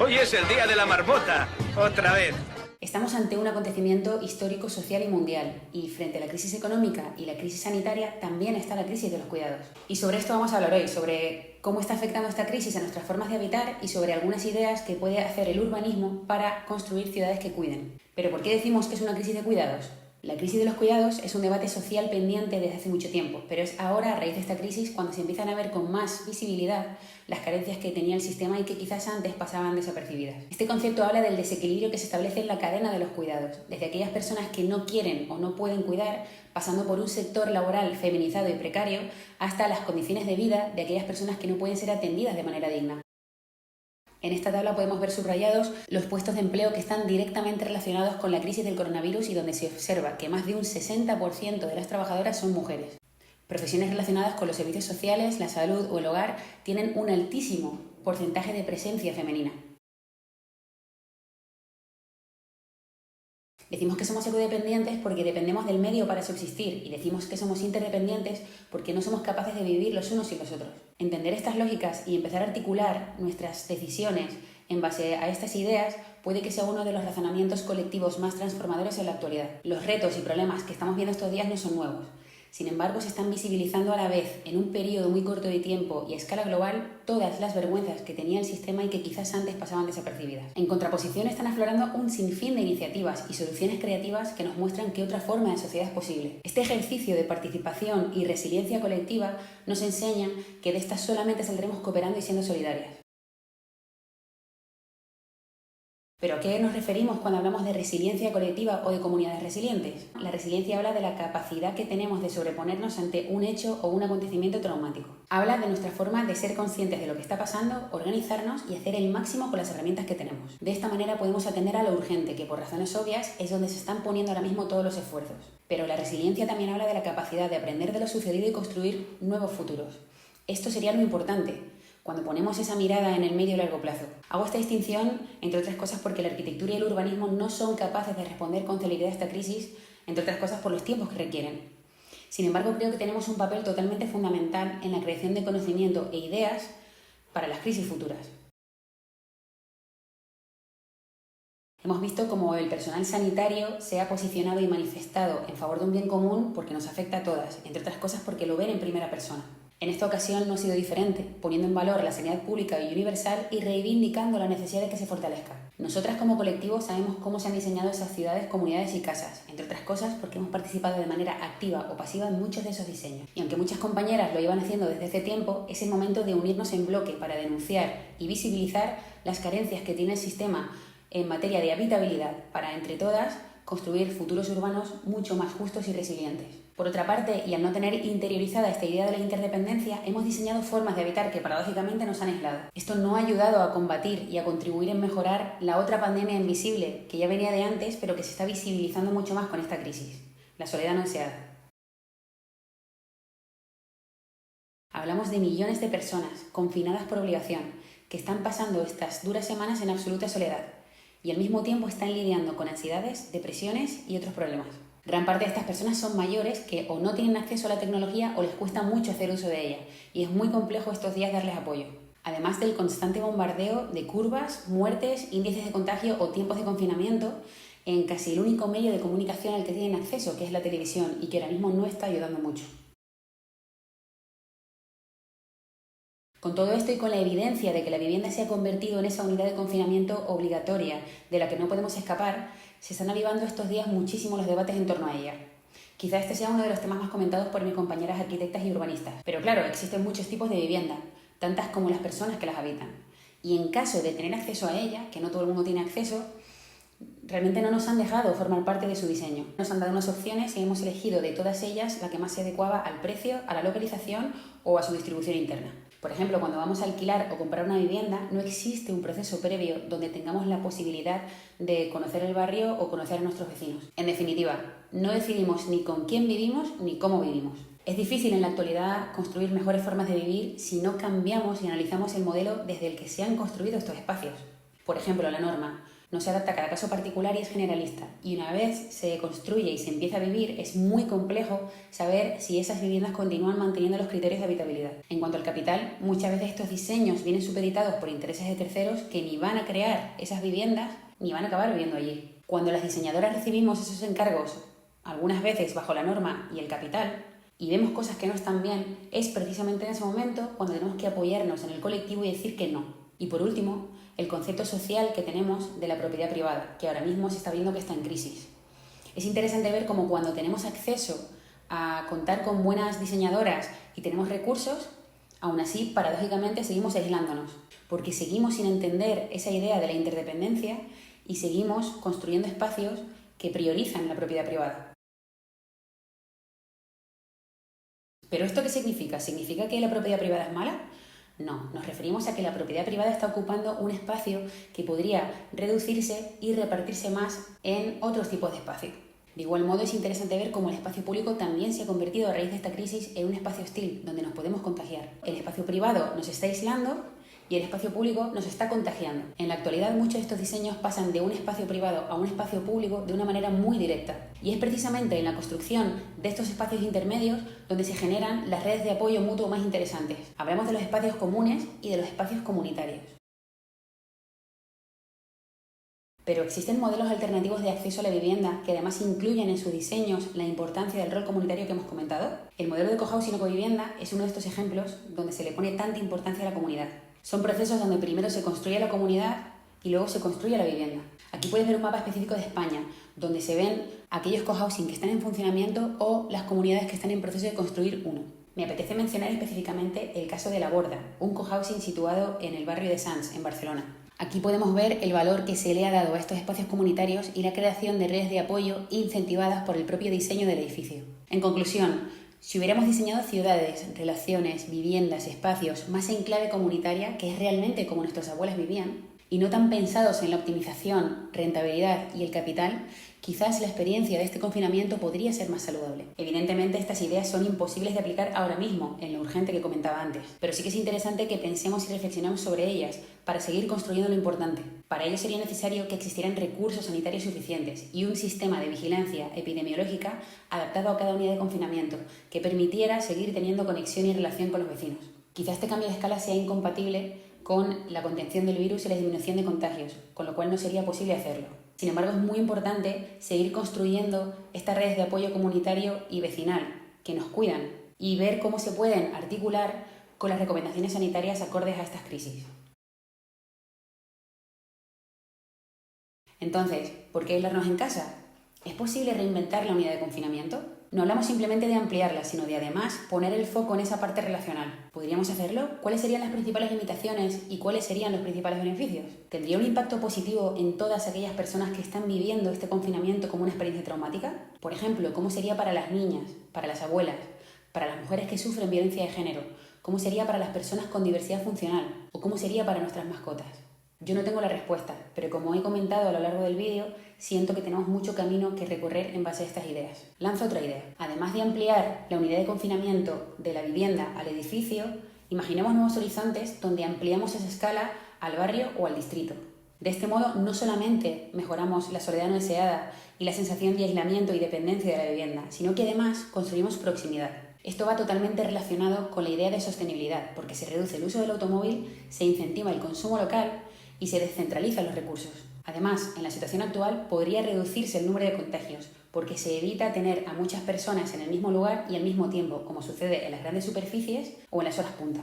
Hoy es el día de la marmota. Otra vez. Estamos ante un acontecimiento histórico, social y mundial, y frente a la crisis económica y la crisis sanitaria también está la crisis de los cuidados. Y sobre esto vamos a hablar hoy, sobre cómo está afectando esta crisis a nuestras formas de habitar y sobre algunas ideas que puede hacer el urbanismo para construir ciudades que cuiden. Pero ¿por qué decimos que es una crisis de cuidados? La crisis de los cuidados es un debate social pendiente desde hace mucho tiempo, pero es ahora, a raíz de esta crisis, cuando se empiezan a ver con más visibilidad las carencias que tenía el sistema y que quizás antes pasaban desapercibidas. Este concepto habla del desequilibrio que se establece en la cadena de los cuidados, desde aquellas personas que no quieren o no pueden cuidar, pasando por un sector laboral feminizado y precario, hasta las condiciones de vida de aquellas personas que no pueden ser atendidas de manera digna. En esta tabla podemos ver subrayados los puestos de empleo que están directamente relacionados con la crisis del coronavirus y donde se observa que más de un 60% de las trabajadoras son mujeres. Profesiones relacionadas con los servicios sociales, la salud o el hogar tienen un altísimo porcentaje de presencia femenina. Decimos que somos ecodependientes porque dependemos del medio para subsistir y decimos que somos interdependientes porque no somos capaces de vivir los unos sin los otros. Entender estas lógicas y empezar a articular nuestras decisiones en base a estas ideas puede que sea uno de los razonamientos colectivos más transformadores en la actualidad. Los retos y problemas que estamos viendo estos días no son nuevos. Sin embargo, se están visibilizando a la vez, en un periodo muy corto de tiempo y a escala global, todas las vergüenzas que tenía el sistema y que quizás antes pasaban desapercibidas. En contraposición, están aflorando un sinfín de iniciativas y soluciones creativas que nos muestran que otra forma de sociedad es posible. Este ejercicio de participación y resiliencia colectiva nos enseña que de estas solamente saldremos cooperando y siendo solidarias. ¿Pero a qué nos referimos cuando hablamos de resiliencia colectiva o de comunidades resilientes? La resiliencia habla de la capacidad que tenemos de sobreponernos ante un hecho o un acontecimiento traumático. Habla de nuestra forma de ser conscientes de lo que está pasando, organizarnos y hacer el máximo con las herramientas que tenemos. De esta manera podemos atender a lo urgente, que por razones obvias es donde se están poniendo ahora mismo todos los esfuerzos. Pero la resiliencia también habla de la capacidad de aprender de lo sucedido y construir nuevos futuros. Esto sería lo importante cuando ponemos esa mirada en el medio y largo plazo. Hago esta distinción, entre otras cosas, porque la arquitectura y el urbanismo no son capaces de responder con celeridad a esta crisis, entre otras cosas por los tiempos que requieren. Sin embargo, creo que tenemos un papel totalmente fundamental en la creación de conocimiento e ideas para las crisis futuras. Hemos visto cómo el personal sanitario se ha posicionado y manifestado en favor de un bien común porque nos afecta a todas, entre otras cosas porque lo ven en primera persona. En esta ocasión no ha sido diferente, poniendo en valor la sanidad pública y universal y reivindicando la necesidad de que se fortalezca. Nosotras como colectivo sabemos cómo se han diseñado esas ciudades, comunidades y casas, entre otras cosas porque hemos participado de manera activa o pasiva en muchos de esos diseños. Y aunque muchas compañeras lo iban haciendo desde hace tiempo, es el momento de unirnos en bloque para denunciar y visibilizar las carencias que tiene el sistema en materia de habitabilidad para, entre todas, construir futuros urbanos mucho más justos y resilientes. Por otra parte, y al no tener interiorizada esta idea de la interdependencia, hemos diseñado formas de habitar que paradójicamente nos han aislado. Esto no ha ayudado a combatir y a contribuir en mejorar la otra pandemia invisible que ya venía de antes, pero que se está visibilizando mucho más con esta crisis, la soledad no deseada. Hablamos de millones de personas confinadas por obligación, que están pasando estas duras semanas en absoluta soledad y al mismo tiempo están lidiando con ansiedades, depresiones y otros problemas. Gran parte de estas personas son mayores que o no tienen acceso a la tecnología o les cuesta mucho hacer uso de ella y es muy complejo estos días darles apoyo. Además del constante bombardeo de curvas, muertes, índices de contagio o tiempos de confinamiento en casi el único medio de comunicación al que tienen acceso, que es la televisión, y que ahora mismo no está ayudando mucho. Con todo esto y con la evidencia de que la vivienda se ha convertido en esa unidad de confinamiento obligatoria de la que no podemos escapar, se están avivando estos días muchísimo los debates en torno a ella. Quizá este sea uno de los temas más comentados por mis compañeras arquitectas y urbanistas. Pero claro, existen muchos tipos de vivienda, tantas como las personas que las habitan. Y en caso de tener acceso a ella, que no todo el mundo tiene acceso, realmente no nos han dejado formar parte de su diseño. Nos han dado unas opciones y hemos elegido de todas ellas la que más se adecuaba al precio, a la localización o a su distribución interna. Por ejemplo, cuando vamos a alquilar o comprar una vivienda, no existe un proceso previo donde tengamos la posibilidad de conocer el barrio o conocer a nuestros vecinos. En definitiva, no decidimos ni con quién vivimos ni cómo vivimos. Es difícil en la actualidad construir mejores formas de vivir si no cambiamos y analizamos el modelo desde el que se han construido estos espacios. Por ejemplo, la norma no se adapta a cada caso particular y es generalista. Y una vez se construye y se empieza a vivir, es muy complejo saber si esas viviendas continúan manteniendo los criterios de habitabilidad. En cuanto al capital, muchas veces estos diseños vienen supeditados por intereses de terceros que ni van a crear esas viviendas ni van a acabar viviendo allí. Cuando las diseñadoras recibimos esos encargos, algunas veces bajo la norma y el capital, y vemos cosas que no están bien, es precisamente en ese momento cuando tenemos que apoyarnos en el colectivo y decir que no. Y por último, el concepto social que tenemos de la propiedad privada, que ahora mismo se está viendo que está en crisis. Es interesante ver cómo cuando tenemos acceso a contar con buenas diseñadoras y tenemos recursos, aún así, paradójicamente, seguimos aislándonos, porque seguimos sin entender esa idea de la interdependencia y seguimos construyendo espacios que priorizan la propiedad privada. ¿Pero esto qué significa? ¿Significa que la propiedad privada es mala? No, nos referimos a que la propiedad privada está ocupando un espacio que podría reducirse y repartirse más en otros tipos de espacios. De igual modo, es interesante ver cómo el espacio público también se ha convertido a raíz de esta crisis en un espacio hostil, donde nos podemos contagiar. El espacio privado nos está aislando y el espacio público nos está contagiando. En la actualidad, muchos de estos diseños pasan de un espacio privado a un espacio público de una manera muy directa. Y es precisamente en la construcción de estos espacios intermedios donde se generan las redes de apoyo mutuo más interesantes. Hablamos de los espacios comunes y de los espacios comunitarios. Pero existen modelos alternativos de acceso a la vivienda que además incluyen en sus diseños la importancia del rol comunitario que hemos comentado. El modelo de cohousing o covivienda es uno de estos ejemplos donde se le pone tanta importancia a la comunidad. Son procesos donde primero se construye la comunidad y luego se construye la vivienda. Aquí puedes ver un mapa específico de España, donde se ven aquellos cohousing que están en funcionamiento o las comunidades que están en proceso de construir uno. Me apetece mencionar específicamente el caso de La Borda, un cohousing situado en el barrio de Sants, en Barcelona. Aquí podemos ver el valor que se le ha dado a estos espacios comunitarios y la creación de redes de apoyo incentivadas por el propio diseño del edificio. En conclusión, si hubiéramos diseñado ciudades, relaciones, viviendas, espacios más en clave comunitaria, que es realmente como nuestras abuelas vivían, y no tan pensados en la optimización, rentabilidad y el capital, quizás la experiencia de este confinamiento podría ser más saludable. Evidentemente, estas ideas son imposibles de aplicar ahora mismo, en lo urgente que comentaba antes, pero sí que es interesante que pensemos y reflexionemos sobre ellas para seguir construyendo lo importante. Para ello sería necesario que existieran recursos sanitarios suficientes y un sistema de vigilancia epidemiológica adaptado a cada unidad de confinamiento que permitiera seguir teniendo conexión y relación con los vecinos. Quizás este cambio de escala sea incompatible con la contención del virus y la disminución de contagios, con lo cual no sería posible hacerlo. Sin embargo, es muy importante seguir construyendo estas redes de apoyo comunitario y vecinal que nos cuidan y ver cómo se pueden articular con las recomendaciones sanitarias acordes a estas crisis. Entonces, ¿por qué aislarnos en casa? ¿Es posible reinventar la unidad de confinamiento? No hablamos simplemente de ampliarla, sino de además poner el foco en esa parte relacional. ¿Podríamos hacerlo? ¿Cuáles serían las principales limitaciones y cuáles serían los principales beneficios? ¿Tendría un impacto positivo en todas aquellas personas que están viviendo este confinamiento como una experiencia traumática? Por ejemplo, ¿cómo sería para las niñas, para las abuelas, para las mujeres que sufren violencia de género? ¿Cómo sería para las personas con diversidad funcional? ¿O cómo sería para nuestras mascotas? Yo no tengo la respuesta, pero como he comentado a lo largo del vídeo, siento que tenemos mucho camino que recorrer en base a estas ideas. Lanzo otra idea. Además de ampliar la unidad de confinamiento de la vivienda al edificio, imaginemos nuevos horizontes donde ampliamos esa escala al barrio o al distrito. De este modo, no solamente mejoramos la soledad no deseada y la sensación de aislamiento y dependencia de la vivienda, sino que además construimos proximidad. Esto va totalmente relacionado con la idea de sostenibilidad, porque se reduce el uso del automóvil, se incentiva el consumo local y se descentralizan los recursos. Además, en la situación actual podría reducirse el número de contagios, porque se evita tener a muchas personas en el mismo lugar y al mismo tiempo, como sucede en las grandes superficies o en las horas punta.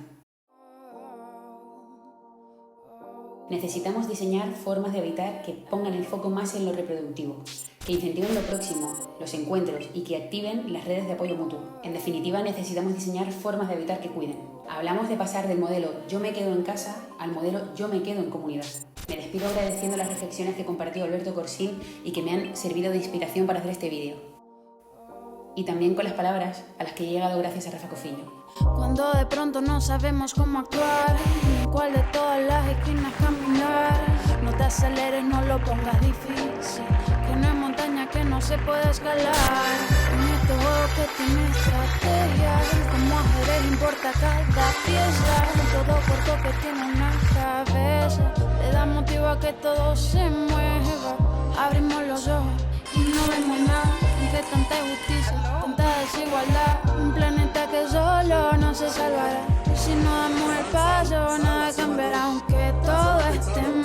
Necesitamos diseñar formas de habitar que pongan el foco más en lo reproductivo, que incentiven lo próximo, los encuentros y que activen las redes de apoyo mutuo. En definitiva, necesitamos diseñar formas de habitar que cuiden. Hablamos de pasar del modelo yo me quedo en casa al modelo yo me quedo en comunidad. Me despido agradeciendo las reflexiones que compartió Alberto Corsín y que me han servido de inspiración para hacer este vídeo. Y también con las palabras a las que he llegado gracias a Rafa Cofiño. Cuando de pronto no sabemos cómo actuar, ni cuál de todas las esquinas caminar, no te aceleres, no lo pongas difícil, que no hay montaña que no se pueda escalar. En este juego que tiene estrategia, como ajedrez importa cada pieza, todo corto que tiene una cabeza, le da motivo a veo que todo se mueve. Abrimos los ojos y no vemos nada. Que tanta injusticia, tanta desigualdad. Un planeta que solo no se salvará. Y si no damos el paso, nada cambiará, aunque todo esté mal.